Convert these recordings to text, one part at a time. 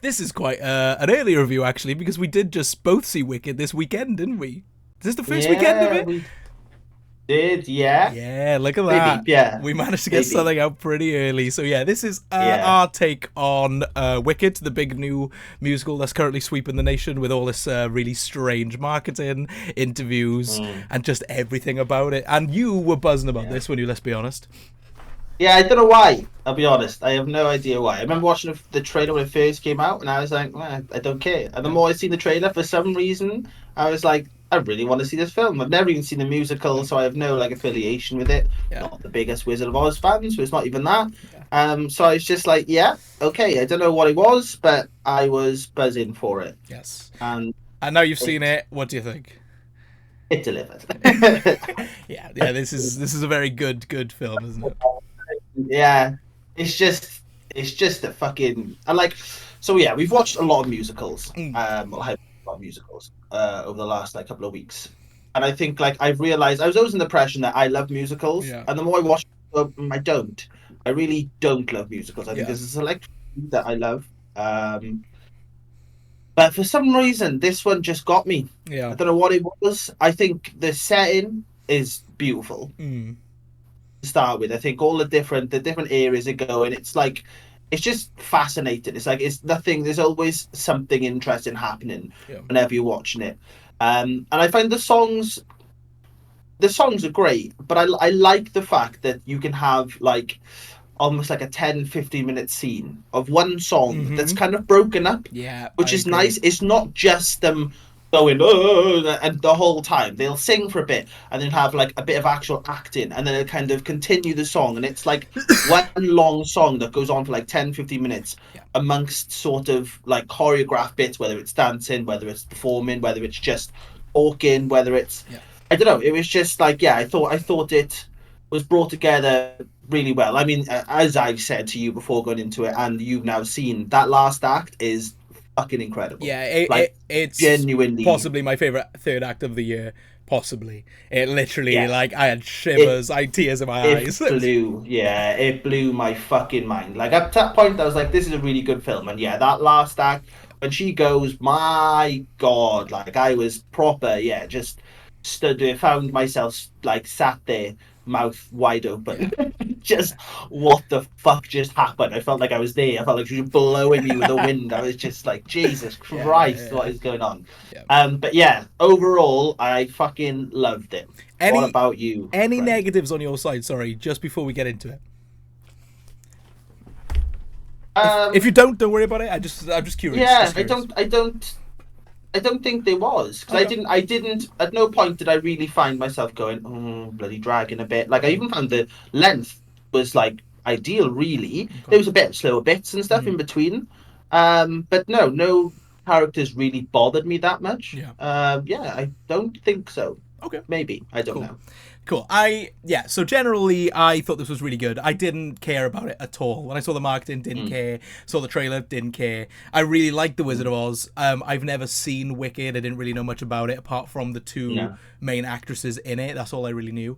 This is quite an early review, actually, because we did just both see Wicked this weekend, didn't we? Is this the first weekend of Yeah, it? we did. Yeah, Yeah, look at maybe. that. Yeah, We managed to get maybe. something out pretty early. So, yeah, this is Yeah. our take on Wicked, the big new musical that's currently sweeping the nation with all this really strange marketing, interviews, Mm, and just everything about it. And you were buzzing about yeah. this when you, let's be honest. Yeah, I don't know why. I'll be honest. I have no idea why. I remember watching the trailer when it first came out, and I was like, I don't care. And the Yeah. more I seen the trailer, for some reason, I was like, I really want to see this film. I've never even seen the musical, so I have no like affiliation with it. Yeah. Not the biggest Wizard of Oz fan, so it's not even that. Yeah. So I was just like, yeah, okay. I don't know what it was, but I was buzzing for it, Yes. and And now you've seen it it. What do you think? it delivered. Yeah. This is a very good film, isn't it? Yeah, it's just a fucking I like. So yeah, we've watched a lot of musicals. Mm. Well, I have a lot of musicals over the last like couple of weeks, and I think like I've realized I was always in the impression that I love musicals, Yeah. and the more I watch them, I don't. I really don't love musicals. I think Yeah. there's a select few that I love, but for some reason this one just got me. I Yeah. don't know what it was. I think the setting is beautiful Mm. start with. I think all the different areas they go in, it's like it's just fascinating. It's like it's nothing. There's always something interesting happening Yeah. whenever you're watching it. And I find the songs are great, but I like the fact that you can have like almost like a 10-15 minute scene of one song that's Mm-hmm. kind of broken up, Yeah, I which is agree. nice. It's not just them going oh, and the whole time they'll sing for a bit and then have like a bit of actual acting and then they'll kind of continue the song and it's like one long song that goes on for like 10-15 minutes Yeah. amongst sort of like choreographed bits, whether it's dancing, whether it's performing, whether it's just talking, whether it's Yeah. I don't know. It was just like yeah, I thought it was brought together really well. I mean, as I've said to you before going into it, and you've now seen that last act is fucking incredible. Yeah, it, Like it it's genuinely, possibly my favorite third act of the year. Possibly, it literally yeah. like I had It shivers, I had tears in my it eyes. blew, Yeah, yeah, it blew my fucking mind. Like at that point, I was like, this is a really good film, and yeah, that last act when she goes, my God, like I was proper, yeah, just stood there, found myself like sat there, mouth wide yeah, open. Just what the fuck just happened? I felt like I was there. I felt like she was blowing me with the wind. I was just like, Jesus yeah, Christ, what yeah, is going on? yeah. But yeah, overall, I fucking loved it. What Any about you, any friend? negatives on your side? Sorry, just before we get into it. If you Um, don't worry about it. I'm just curious. yeah, Just I curious. don't, I don't, I don't think there was because I Okay. didn't, I didn't. At no point did I really find myself going, oh, bloody dragging a bit. Like I Mm, even found the length was like ideal. Really, okay. there was a bit of slower bits and stuff in Mm, between. But no characters really bothered me that much. yeah. Yeah, I don't think so. Okay. Maybe I don't Cool. know. Cool. So generally I thought this was really good. I didn't care about it at all. When I saw the marketing, didn't Mm, care. Saw the trailer, didn't care. I really liked The Wizard mm, of Oz. I've never seen Wicked. I didn't really know much about it apart from the two no. main actresses in it. That's all I really knew.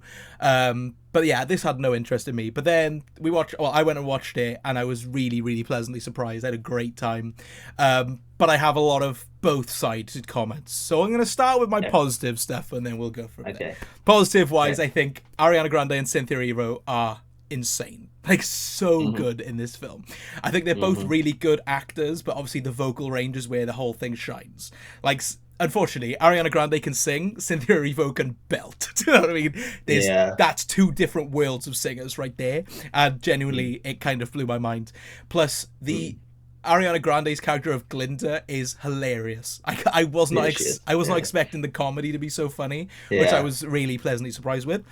But yeah, this had no interest in me. But then I went and watched it and I was really, really pleasantly surprised. I had a great time. But I have a lot of both sided comments. So I'm going to start with my Yeah. positive stuff and then we'll go from there. Okay. Positive wise, Okay. I think Ariana Grande and Cynthia Erivo are insane. Like, so Mhm. good in this film. I think they're both Mhm. really good actors, but obviously the vocal range is where the whole thing shines. Like, unfortunately, Ariana Grande can sing, Cynthia Erivo can belt. Do you know what I mean? Yeah. That's two different worlds of singers right there, and Mm, genuinely, it kind of blew my mind. Plus, the mm. Ariana Grande's character of Glinda is hilarious. I was not Yeah, she is. I was not Yeah. expecting the comedy to be so funny, which I Yeah. was really pleasantly surprised with.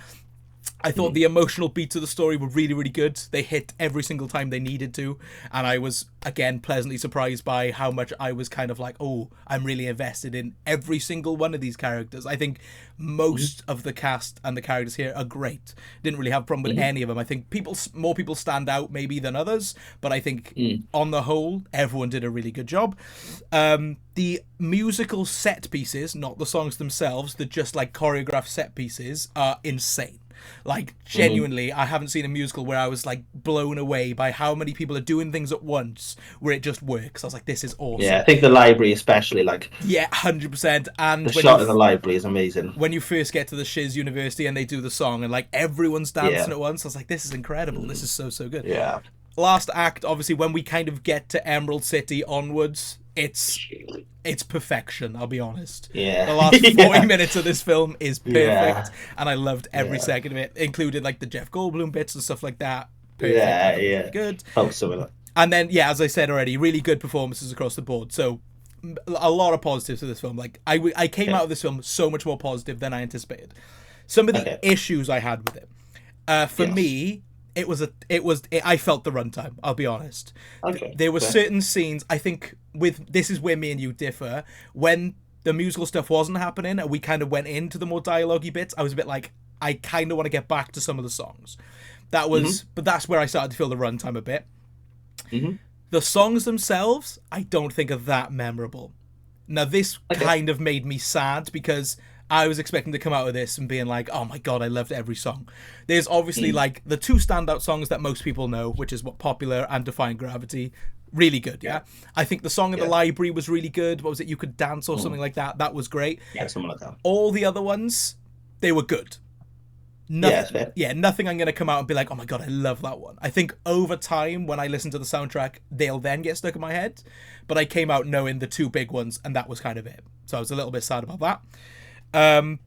I thought Mm, the emotional beats of the story were really, really good. They hit every single time they needed to, and I was again pleasantly surprised by how much I was kind of like, oh, I'm really invested in every single one of these characters. I think mhm, most of the cast and the characters here are great. Didn't really have a problem with mhm, any of them. I think more people stand out maybe than others, but I think mm. on the whole, everyone did a really good job. The musical set pieces, not the songs themselves, the just like choreographed set pieces, are insane. Like, Hmm. genuinely, I haven't seen a musical where I was like blown away by how many people are doing things at once where it just works. I was like, this is Yeah, awesome. I think the library, especially, like, Yeah, 100%. And the shot in the library is amazing. when you first get to the Shiz University and they do the song and like everyone's dancing Yeah. at once, I was like, this is incredible. This Mm. is so so good. Yeah. Last act, obviously, when we kind of get to Emerald City onwards, it's perfection. I'll be honest. The Yeah. last 40 Yeah. minutes of this film is perfect, Yeah. and I loved every Yeah. second of it, including like the Jeff Goldblum bits and stuff like that. Perfect. I Yeah. thought it was really Yeah. good. Hope so. And then, yeah, as I said already, really good performances across the board. So a lot of positives to this film. Like I came Okay. out of this film so much more positive than I anticipated. Some of the Okay. issues I had with it, for Yes. me, I felt the runtime. I'll be honest. Okay. There were Fair. certain scenes. I think with this is where me and you differ. When the musical stuff wasn't happening, and we kind of went into the more dialogue-y bits, I was a bit like, I kind of want to get back to some of the songs. Hmm. But that's where I started to feel the runtime a bit. Hmm. The songs themselves, I don't think are that memorable. Now, this Okay. kind of made me sad because I was expecting to come out of this and being like, oh my god, I loved every song. There's obviously Mm. like the two standout songs that most people know, which is what Popular and Defying Gravity. Really good, yeah. I think the song in the Yeah. library was really good. What was it? You Could Dance or something Mm. like that. That was great. Yeah, something like that. All the other ones, they were good. Yeah, it's Nothing, fair. yeah, nothing I'm going to come out and be like, oh my god, I love that one. I think over time, when I listen to the soundtrack, they'll then get stuck in my head. But I came out knowing the two big ones, and that was kind of it. So I was a little bit sad about that. Um,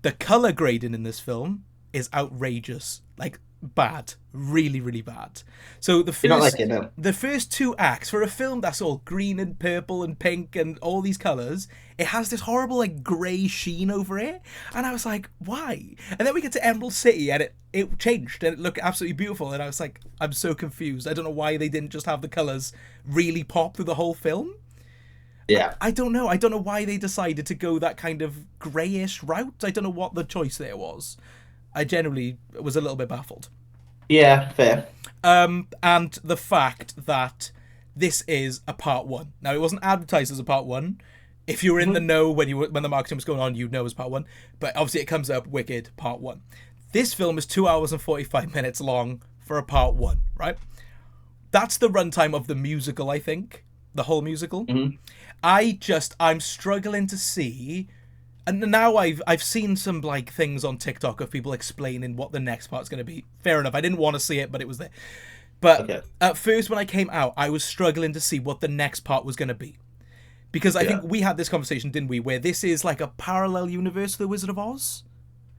the color grading in this film is outrageous, like bad, really, really bad. So You're not like it, no. the first two acts for a film that's all green and purple and pink and all these colors, it has this horrible like gray sheen over it, and I was like, why? And then we get to Emerald City, and it changed and it looked absolutely beautiful, and I was like, I'm so confused. I don't know why they didn't just have the colors really pop through the whole film. Yeah. I don't know. I don't know why they decided to go that kind of greyish route. I don't know what the choice there was. I generally was a little bit baffled. Yeah, fair. And the fact that this is a part one. Now, it wasn't advertised as a part one. If you were in the Mhm. know when the marketing was going on, you'd know it was part one. But obviously, it comes up Wicked Part One. This film is 2 hours and 45 minutes long for a part one, right? That's the runtime of the musical, I think. The whole musical. Mhm. I'm struggling to see, and now I've seen some like things on TikTok of people explaining what the next part's going to be. Fair enough. I didn't want to see it, but it was there. But Okay. at first, when I came out, I was struggling to see what the next part was going to be, because I Yeah. think we had this conversation, didn't we? Where this is like a parallel universe to the Wizard of Oz,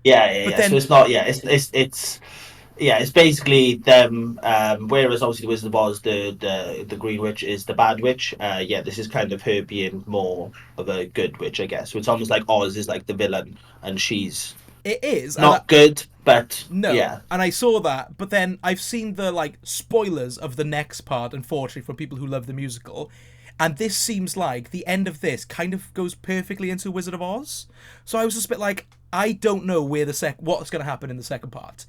Yeah, yeah, but yeah. So then it's not. Yeah, it's yeah, it's basically them. Whereas obviously the Wizard of Oz, the Green Witch is the bad witch. Yeah, this is kind of her being more of a good witch, I guess. So it's almost like Oz is like the villain, and she's it is, and not good, but no, yeah, and I saw that, but then I've seen the like spoilers of the next part, unfortunately, for people who love the musical, and this seems like the end of this kind of goes perfectly into Wizard of Oz. So I was just a bit like, I don't know where what's going to happen in the second part.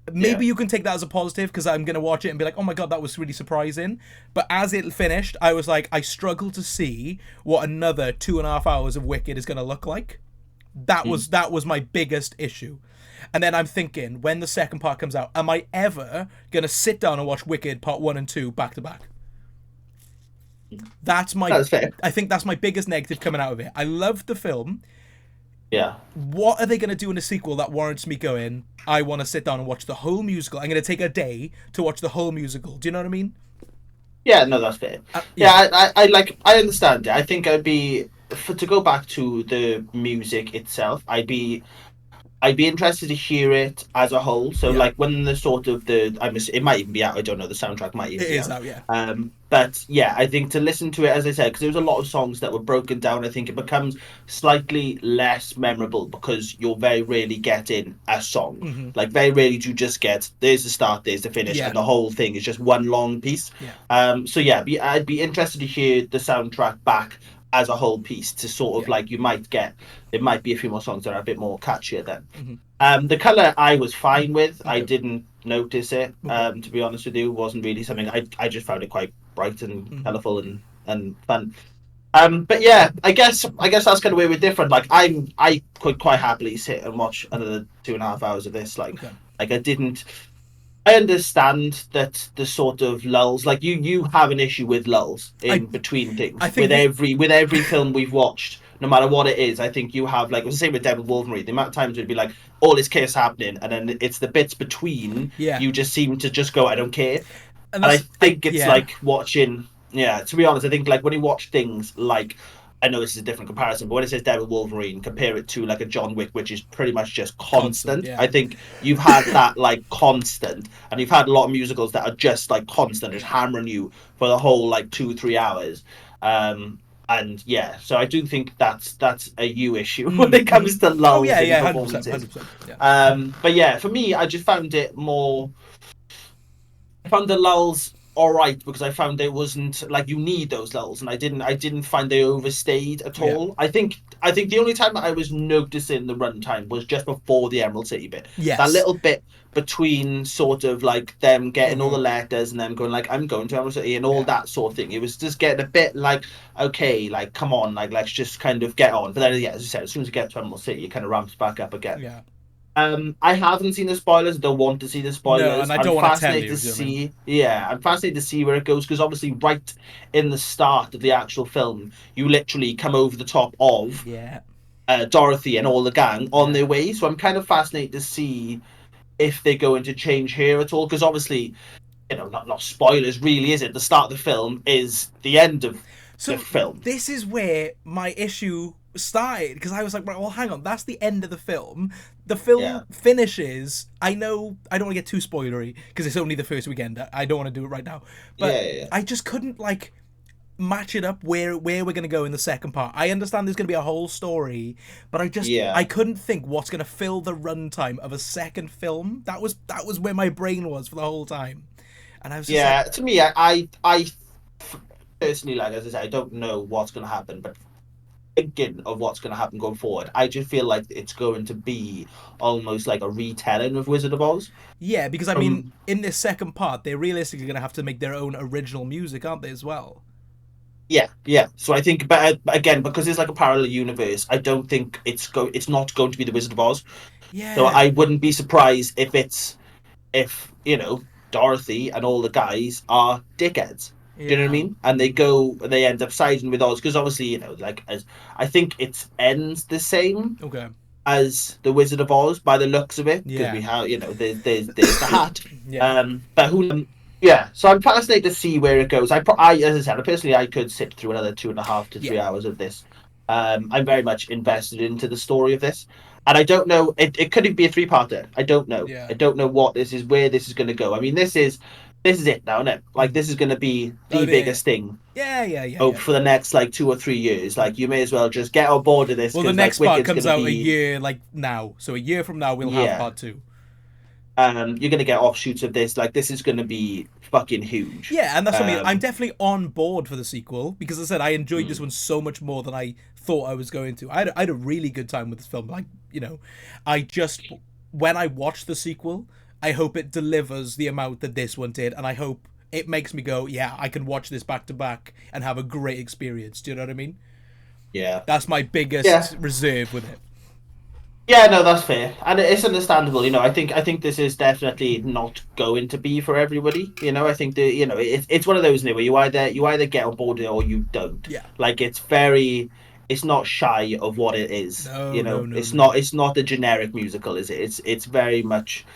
yeah. Maybe you can take that as a positive because I'm going to watch it and be like, oh my god, that was really surprising. But as it finished, I was like, I struggle to see what another 2.5 hours of Wicked is going to look like. That was my biggest issue. And then I'm thinking, when the second part comes out, am I ever gonna sit down and watch Wicked Part 1 and 2 back to back? That's fair. I think that's my biggest negative coming out of it. I loved the film. Yeah, What are they gonna do in a sequel that warrants me going, I want to sit down and watch the whole musical? I'm gonna take a day to watch the whole musical. Do you know what I mean? yeah. No, that's fair. Yeah. Yeah, I like. I understand it. I think I'd be to go back to the music itself. I'd be interested to hear it as a whole. So, Yeah. like, when the sort of it might even be out. I don't know. The soundtrack might even It be is out. out, yeah. But yeah, I think to listen to it, as I said, because there was a lot of songs that were broken down. I think it becomes slightly less memorable because you're very rarely getting a song. Mhm. Like, very rarely do you just get there's the start, there's the finish, Yeah. and the whole thing is just one long piece. Yeah. So yeah, I'd be interested to hear the soundtrack back as a whole piece to sort of Yeah. like there might be a few more songs that are a bit more catchier then. Mhm. The color I was fine with. I Okay. didn't notice it. Okay. To be honest with you, wasn't really something I just found it quite bright and Mhm. colourful and fun. But yeah, I guess that's kind of where we're different. Like I could quite happily sit and watch another 2.5 hours of this. Okay. Like I didn't. I understand that the sort of lulls, like you have an issue with lulls I in between I things think the with every film we've watched, no matter what it is. I think you have like it was the same with Devil Wolverine. The amount of times it'd be like all this chaos happening, and then it's the bits between yeah, you just seem to just go, I don't care. and And I that's I think it's yeah like watching. Yeah, to be honest, I think like when you watch things like I know this is a different comparison, but when it says Devil Wolverine, compare it to like a John Wick, which is pretty much just constant. constant. Yeah, I think you've had that like constant, and you've had a lot of musicals that are just like constant, just hammering you for the whole like 2 3 hours. And yeah, so I do think that's a you issue when it mm-hmm. comes to Oh lulls yeah, in yeah, 100%, performances. 100%. Yeah. But yeah, for me, I just found it more. I found the lulls all right because I found it wasn't like you need those lulls, and I didn't find they overstayed at Yeah. all. I think the only time I was noticing the runtime was just before the Emerald City bit. That Yes. little bit between sort of like them getting all Mm-hmm. the letters and them going like I'm going to Emerald City and all Yeah. that sort of thing. It was just getting a bit like okay, like come on, like let's just kind of get on. But then yeah, as I said, as soon as you get to Emerald City, it kind of ramps back up again. Yeah. I haven't seen the spoilers. I don't want to see the No, and spoilers. I I'm don't want to tell fascinated to you. Do you know what I mean? see. Yeah, I'm fascinated to see where it goes because obviously, right in the start of the actual film, you literally come over the top of Yeah. Dorothy and all the gang on Yeah. their way. So I'm kind of fascinated to see if they're going to change here at all. Because obviously, not spoilers. Really, is it? The start of the film is the end of the So film. this is where my issue started because I was like, right, well, hang on, that's the end of the film. The Yeah, film finishes. I know I don't want to get too spoilery because it's only the first weekend. I don't want to do it right now, but yeah, yeah, I just couldn't like match it up where we're gonna go in the second part. I understand there's gonna be a whole story, but I yeah. couldn't think what's gonna fill the runtime of a second film. That was where my brain was for the whole time, and I was just like, Yeah, to me, I personally, like as I said, I don't know what's going to happen, but thinking of what's going to happen going forward, I just feel like it's going to be almost like a retelling of Wizard of Oz. yeah, because I mean, Um, in this second part, they're realistically gonna have to make their own original music, aren't they, as well? yeah, yeah. So I think, but again, because it's like a parallel universe, I don't think it's not going to be the Wizard of Oz. So Yeah, I wouldn't be surprised if Dorothy and all the guys are dickheads. Do you know what I yeah, mean? And they end up siding with Oz because obviously like as I think it ends the same okay, as the Wizard of Oz by the looks of it, because yeah, we have there's the hat. yeah, But who? Yeah, so I'm fascinated to see where it goes. As I said, personally, I could sit through another 2.5 to 3 hours of this. I'm very much invested into the story of this, and I don't know. It could be a three-parter. I don't know. yeah. I don't know what this is, where this is going to go. I mean, this is it now, isn't it? Like this is going to be Oh, the yeah, biggest thing. yeah, yeah, yeah, Oh, yeah. for the next like 2 or 3 years, like you may as well just get on board of this Well, the because like next part Wicked's comes going to out a be year like now, so a year from now we'll have yeah. part two. You're gonna get offshoots of this. Like this is gonna be fucking huge. Yeah, and that's what I mean. I'm Um, definitely on board for the sequel because, as I said, I enjoyed this mm, one so much more than I thought I was going to. I had a really good time with this film. Like, I just when I watch the sequel, I hope it delivers the amount that this one did, and I hope it makes me go, yeah, I can watch this back to back and have a great experience. Do you know what I mean? yeah, That's my yeah, biggest reserve with it. yeah. No, that's fair, and it's understandable. I think this is definitely not going to be for everybody. I think it's one of those where you either get on board with it or you don't. Yeah. Like it's not shy of what it is. No, no, no, It's no. not a generic musical, is it? It's very much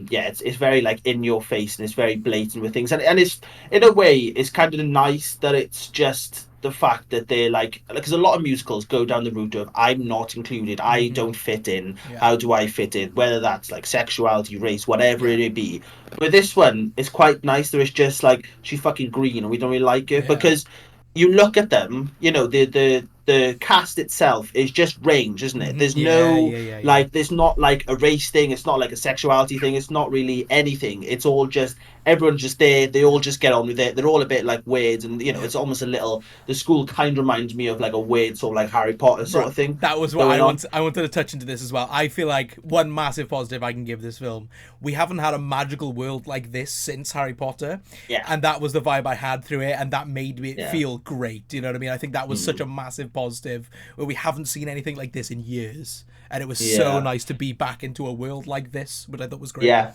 yeah, it's very like in your face and it's very blatant with things, and it's in a way it's kind of nice that it's just the fact that they're like because a lot of musicals go down the route of I'm not included, I Mm-hmm. don't fit in, Yeah. how do I fit in, whether that's like sexuality, race, whatever it Yeah. may be. With this one it's quite nice. There is just like she's fucking green and we don't really like it Yeah. because you look at them, the cast itself is just range, isn't it? Mm-hmm. There's Yeah, no yeah, yeah, yeah. like there's not like a race thing, it's not like a sexuality thing, it's not really anything. It's all just everyone's just there. They all just get on with it. They're all a bit like weird, and Yeah. it's almost a little. The school kind of reminds me of like a weird sort of like Harry Potter sort Right. of thing That was what going on. I wanted to touch into this as well. I feel like one massive positive I can give this film, we haven't had a magical world like this since Harry Potter. Yeah, And that was the vibe I had through it, and that made me yeah. feel great. You know what I mean? I think that was such Mm. a massive positive where we haven't seen anything like this in years. And it was so Yeah, nice to be back into a world like this, which I thought was great. yeah.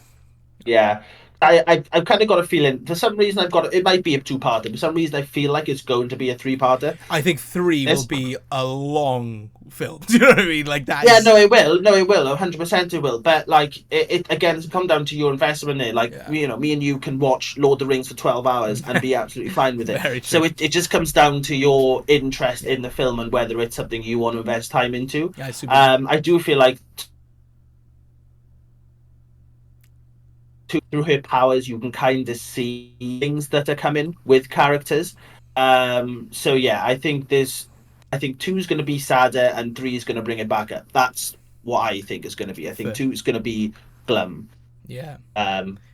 Yeah, I've kind of got a feeling. For some reason, I've got it might be a two-parter. For some reason, I feel like it's going to be a three-parter. I think 3 will This, be a long film. Do you know what I mean? Like that yeah, is no, it will. No, it will. 100% it will. But like, it again, it's come down to your investment in it. Like, yeah. me and you can watch Lord of the Rings for 12 hours and be absolutely fine with it. Very true. So it just comes down to your interest in the film and whether it's something you want to invest time into. Yeah, it's super. I do feel like through her powers, you can kind of see things that are coming with characters. So yeah, I think two is going to be sadder and three is going to bring it back up. That's what I think is going to be. I think Fair. two is going to be glum. Yeah.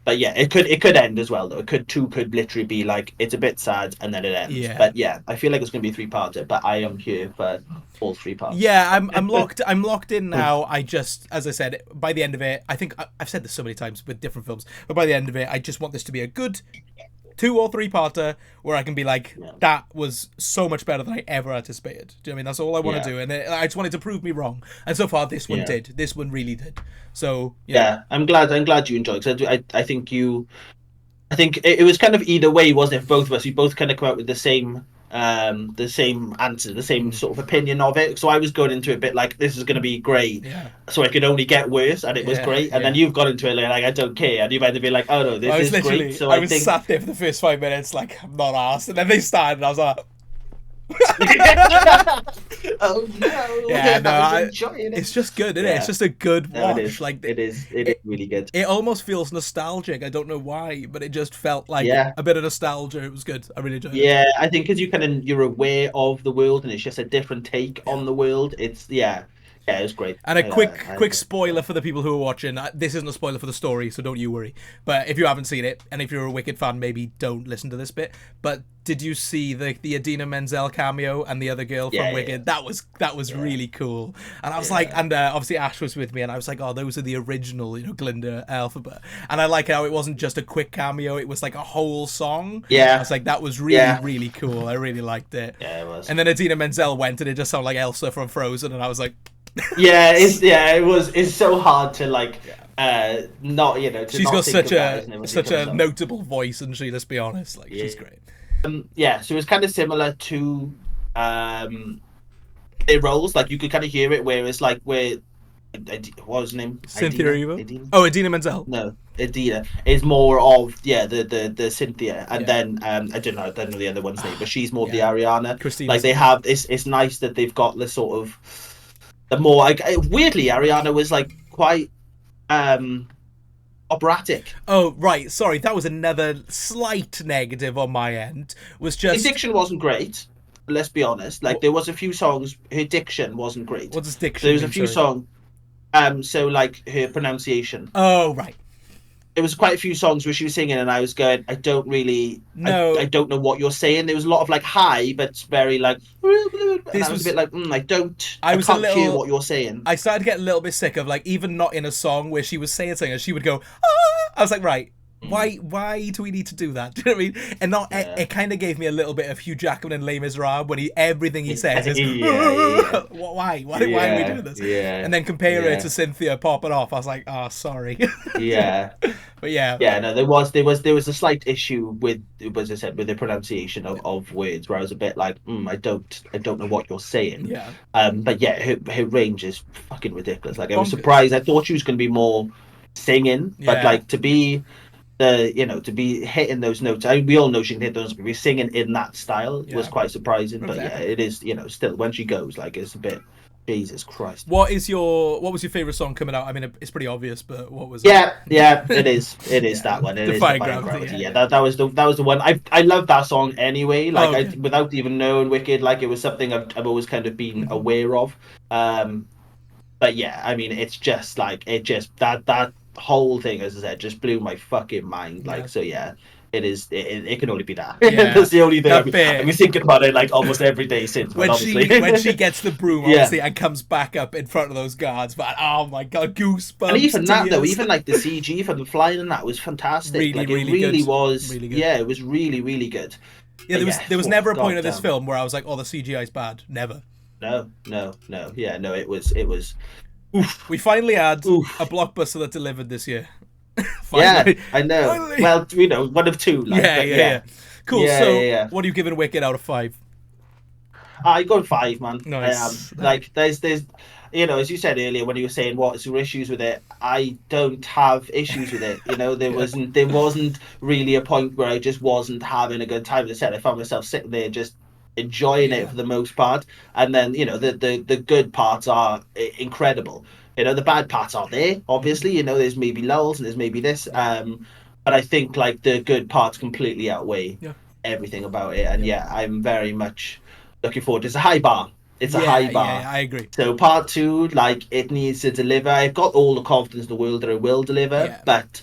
But yeah, it could end as well though. Two could literally be like it's a bit sad and then it ends. Yeah. But yeah, I feel like it's going to be a three-parter. But I am here for all three parts. Yeah, I'm locked in now. I just, as I said, by the end of it, I think I've said this so many times with different films, but by the end of it, I just want this to be a good 2 or 3-parter where I can be like, Yeah. that was so much better than I ever anticipated. Do you know what I mean? That's all I want Yeah. to do, and I just wanted to prove me wrong. And so far, this one Yeah. did. This one really did. So you know, Yeah, I'm glad you enjoyed because I think I think it was kind of either way, wasn't it? For both of us, we both kind of come out with the same answer, the same sort of opinion of it. So I was going into it a bit like this is going to be great, yeah. so it could only get worse, and it was Yeah, great. And then yeah. you've got into it like I don't care, and you've either been like, oh no, this I was is literally, great. So I I was think sat there for the first 5 minutes, like I'm not asked, and then they started, and I was like, oh no, yeah, no, I was enjoying it. it's just good, isn't it? Yeah. It's just a good No, watch. it is. Like It is really good. it almost feels nostalgic. I don't know why, but it just felt like Yeah. a bit of nostalgia. It was good. I really enjoyed it. Yeah, I think because you're aware of the world and it's just a different take on the world. It's yeah, it was great. And a quick I- quick spoiler for the people who are watching. This isn't a spoiler for the story, so don't you worry. But if you haven't seen it, and if you're a Wicked fan, maybe don't listen to this bit. But did you see the Adina Menzel cameo and the other girl from Yeah, Wicked? yeah. That was really cool. And I was Yeah. like, and obviously Ash was with me, and I was like, oh, those are the original, Glinda Alphabet. And I like how it wasn't just a quick cameo; it was like a whole song. Yeah. I was like, that was really Yeah. really cool. I really liked it. Yeah, it was. And then Adina Menzel went, and it just sounded like Elsa from Frozen, and I was like. It's so hard to like not to She's not got think such of that, isn't it, a when she such comes a on. notable voice, and she. Let's be honest, like she's Yeah. great. So it was kind of similar to their roles. Like you could kind of hear it, whereas like what was her name? Cynthia Idina? Erivo. Idina? Oh, Adina Menzel. No, Adina is more of the Cynthia, and Yeah. then I don't know the other one's name, but she's more of the Yeah. Ariana. Christina. Like they have it's nice that they've got the sort of the more like weirdly Ariana was like quite operatic. Oh, right. Sorry, that was another slight negative on my end. Was Her just diction wasn't great. Let's be honest. Like there was a few songs, her diction wasn't great. what does diction? There was a mean, few sorry? songs. So like her pronunciation. Oh, right. There was quite a few songs where she was singing, and I was going, I don't really, No. I don't know what you're saying. There was a lot of like high, but it's very like, and This I was was- a bit like, I was a can't hear little- what you're saying. I started to get a little bit sick of like even not in a song where she was saying something, and she would go. Ah! I was like, right. Why do we need to do that? Do you know what I mean? And not it kind of gave me a little bit of Hugh Jackman and Les Miserables when everything he says is Yeah. why are we doing this? Yeah. And then compare Yeah. it to Cynthia popping off. I was like, oh, sorry. Yeah. But yeah. Yeah, no, there was a slight issue with, as I said, with the pronunciation of words, where I was a bit like, I don't know what you're saying. Yeah. But yeah, her range is fucking ridiculous. Like I was Bonkers. surprised. I thought she was going to be more singing, but Yeah. like to be to be hitting those notes. We all know she can hit those, but be singing in that style Yeah. was quite surprising. But Okay. yeah, it is. Still when she goes, like it's a bit. Jesus Christ. What was your favorite song coming out? I mean, it's pretty obvious, but what was Yeah, it is. It is that one. It is Defying Defying Gravity, Gravity. yeah. Yeah, that was the one. I love that song anyway. Like Oh, okay. without even knowing Wicked, like it was something I've always kind of been aware of. But yeah, I mean, it's just like that whole thing, as I said, just blew my fucking mind. Yeah. Like, so yeah, it is. It can only be that. Yeah. That's the only thing That I've bit been thinking about it like almost every day since. But obviously, when she gets the broom, yeah. obviously, and comes back up in front of those guards, but oh my god, And goosebumps, even that though, tears. even like the CG for the flying and that was fantastic. Really, Like it really really good. was. Really good. Yeah, it was really really good. Yeah, But yeah, there was oh, never a point god of this damn. film where I was like, oh, the CGI is bad. Never. No, no, no. Yeah, no. It was. Oof, We finally had a oof. blockbuster that delivered this year. Yeah, Finally. I know. Finally. Well, one of two. Like, Yeah, but yeah, yeah. yeah, Cool. yeah, yeah, So, yeah. what are you giving Wicked out of 5? I go 5, man. I am Nice. like there's as you said earlier when you were saying what's your issues with it. I don't have issues with it. Yeah. There wasn't really a point where I just wasn't having a good time. As I said, I found myself sitting there just enjoying it Yeah. for the most part. And then the good parts are incredible. The bad parts are there. Mhm. Obviously, there's maybe lulls and there's maybe this. Yeah. But I think like the good parts completely outweigh Yeah. everything about it. And Yeah. yeah, I'm very much looking forward. It's a high bar. It's a high Yeah, yeah, bar. yeah, I agree. So part two, like it needs to deliver. I've got all the confidence in the world that it will deliver, Yeah. but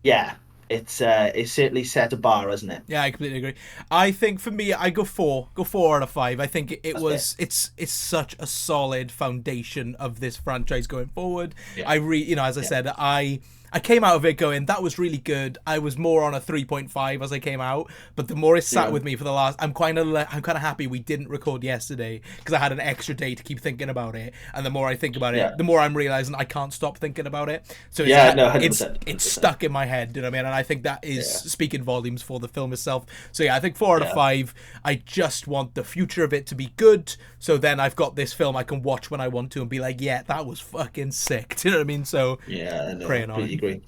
yeah, it's certainly set a bar, hasn't it? Yeah, I completely agree. I think for me, I go 4. Go 4 out of 5. I think That's fair. it's such a solid foundation of this franchise going forward. Yeah, As I yeah, said, I came out of it going, that was really good. I was more on a 3.5 as I came out, but the more it sat yeah, with me for the last, I'm kind of happy we didn't record yesterday because I had an extra day to keep thinking about it. And the more I think about yeah, it, the more I'm realizing I can't stop thinking about it. So yeah. No, 100%, it's 100%. stuck in my head. You know what I mean? And I think that is Yeah, speaking volumes for the film itself. So yeah, I think 4 out of yeah, 5. I just want the future of it to be good. So then I've got this film I can watch when I want to and be like, yeah, that was fucking sick. Do you know what I mean? So yeah. No, praying on completely it. agree.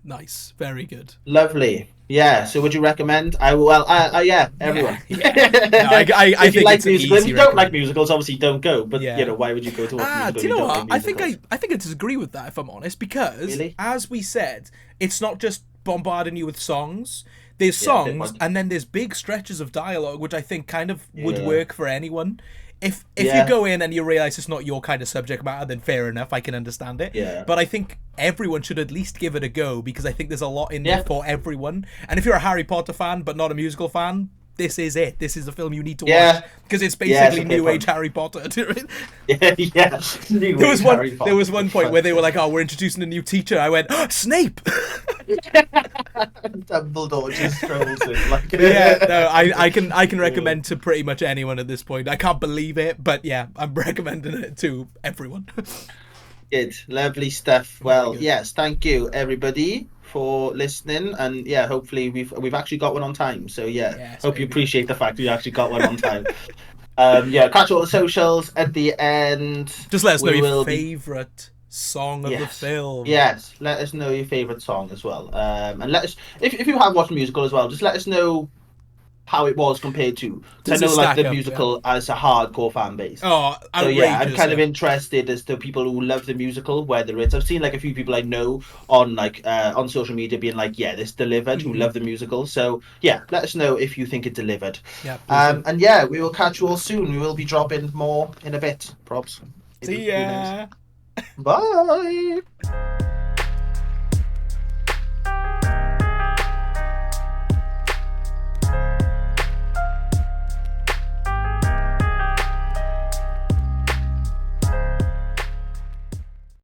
Nice, very good. Lovely. Yeah. So, would you recommend? Yeah, Yeah, everyone. yeah. No, I If you think like it's an musicals, if easy you don't like recommend. musicals, obviously don't go. But Yeah. why would you go to watch a musical Do if you you know don't like what? musicals? I think I disagree with that if I'm honest, because Really? as we said, it's not just bombarding you with songs. There's Yeah, fair songs point. and then there's big stretches of dialogue, which I think kind of would Yeah, work for anyone. If you yeah, go in and you realize it's not your kind of subject matter, then fair enough, I can understand it. yeah, But I think everyone should at least give it a go because I think there's a lot in there yeah, for everyone. And if you're a Harry Potter fan but not a musical fan, this is it. This is the film you need to watch yeah. because it's Yeah, it's basically a fair new age point. Harry Potter. Do you know what I mean? Yeah, yeah. There was one. Harry There Potter, was for one point where fuck's they were sake. like, "Oh, we're introducing a new teacher." I went, oh, "Snape." Dumbledore just strolls in like. Yeah, no, I can recommend to pretty much anyone at this point. I can't believe it, but yeah, I'm recommending it to everyone. Good, lovely stuff. Very Well, good. yes, thank you everybody for listening, and yeah, hopefully we've actually got one on time. So yeah, Yes, hope you baby. appreciate the fact we actually got one on time. Yeah, catch all the socials at the end. Just let us know We your will be favorite song of the yes. film. Yes, let us know your favorite song as well. And let us if you have watched the musical as well, just let us know how it was compared to because Does I it know like stack the up? Yeah. musical as a hardcore fan base. Oh, So yeah, I'm outrageous! kind of Yeah. interested as to people who love the musical, whether it's I've seen like a few people I know on on social media being like, yeah, this delivered, who Hmm. love the musical. So yeah, let us know if you think it delivered. Yeah, please do. And yeah, we will catch you all soon. We will be dropping more in a bit. Props. Maybe See who knows? ya. Bye.